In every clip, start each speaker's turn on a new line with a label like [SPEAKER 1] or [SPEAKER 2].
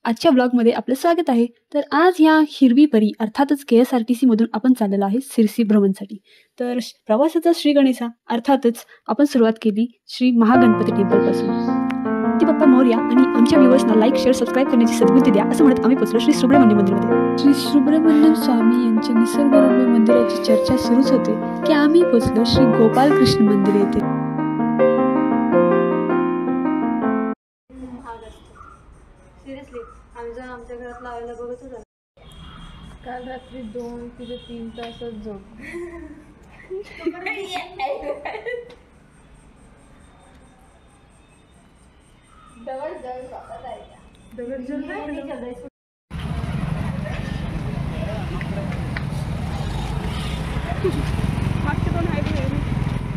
[SPEAKER 1] आजच्या ब्लॉगमध्ये आपलं स्वागत आहे. तर आज ह्या हिरवी परी अर्थातच KSRTC मधून आपण चाललेलो आहे सिरसी भ्रमणसाठी. तर प्रवासाचा श्री गणेशा अर्थातच आपण सुरुवात केली श्री महागणपती टेम्पलपासून. ती बाप्पा मोरया आणि आमच्या व्ह्यूअर्सना लाईक शेअर सबस्क्राईब करण्याची सद्बुद्धी द्या असं म्हणत आम्ही पोचलो श्री सुब्रमण्य मंदिरमध्ये. श्री सुब्रमण्यम स्वामी यांच्या निसर्गरम्य मंदिराची चर्चा सुरूच होते की आम्ही पोचलो श्री गोपाल कृष्ण मंदिर येथे.
[SPEAKER 2] सिरियसली आम्ही जाऊन आमच्या घरात लावायला बघत होतो. काल रात्री 2 ते 3 तासात झोप.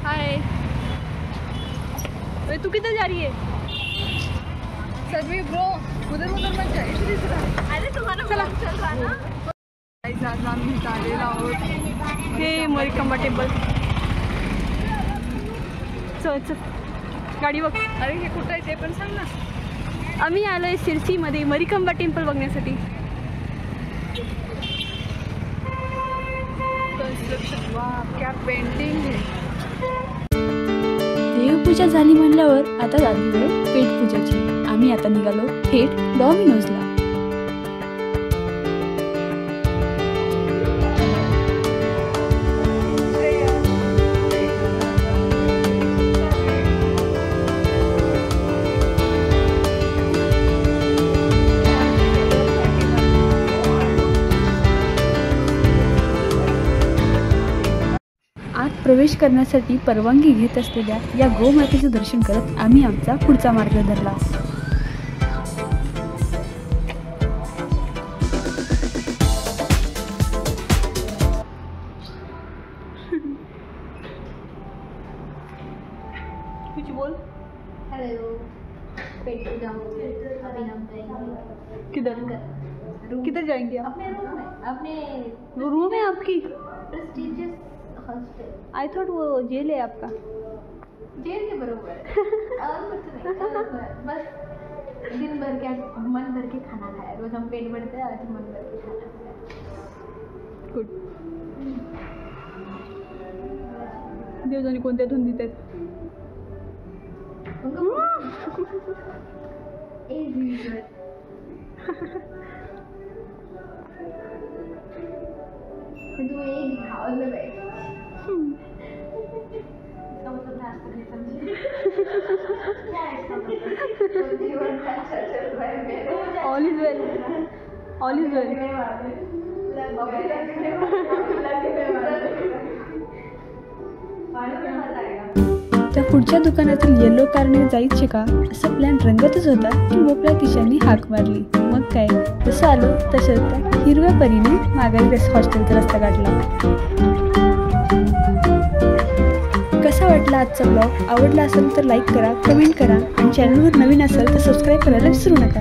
[SPEAKER 1] हाय, तू किधर जा रही है?
[SPEAKER 2] सभी ब्रो उधर मत जा. अरे तुम्हाला चला चल रहा ना. आज आम्ही चाललेलो आहोत
[SPEAKER 1] हे मरिकंबा टेम्पल. चल चल गाडी बघ.
[SPEAKER 2] अरे हे कुठं आहे ते पण सांग ना.
[SPEAKER 1] आम्ही आलोय सिरसीमध्ये मरिकंबा टेम्पल बघण्यासाठी.
[SPEAKER 2] कंस्ट्रक्शन वा क्या पेंटिंग है.
[SPEAKER 1] देवपूजा झाली म्हणल्यावर आता झाली वेळ पेटपूजाची. आम्ही आता निघालो थेट डॉमिनोजला. आत प्रवेश करण्यासाठी परवानगी घेत असलेल्या या गोमातेचं दर्शन करत आम्ही आमचा पुढचा मार्ग धरला. कुछ बोल.
[SPEAKER 2] हेलो पेट पूजा हो गई. अभी हम जाएंगे
[SPEAKER 1] किधर जाएंगे आप?
[SPEAKER 2] अपने रूम में. अपने
[SPEAKER 1] रूम है आपकी?
[SPEAKER 2] Prestigious hostel.
[SPEAKER 1] आई थॉट वो जेल है आपका.
[SPEAKER 2] जेल के बरोबर है. और कुछ नहीं. बस दिन भर क्या मन भर के खाना खाया. रोज हम पेट भरते हैं, आज मन भर के खाना खाया.
[SPEAKER 1] गुड. देवजानी कोणत्या धुंदीत आहेत.
[SPEAKER 2] तू एक खावलं बाई. इसका मतलब नाश्ता नहीं समझी. क्या है इसका मतलब? जीवन का अच्छा चल रहा है मेरा.
[SPEAKER 1] All is well. All is well. त्या पुढच्या दुकानातील येलो कारने जायचे का असं प्लॅन रंगतच होता की मोकळ्या खिशांनी हाक मारली. मग काय जसं आलो तसं त्या हिरव्या परीने माघारी हॉस्टेलचा रस्ता काढला. कसा वाटला आजचा ब्लॉग? आवडला असेल तर लाईक करा, कमेंट करा आणि चॅनलवर नवीन असेल तर सबस्क्राईब करायला विसरू नका.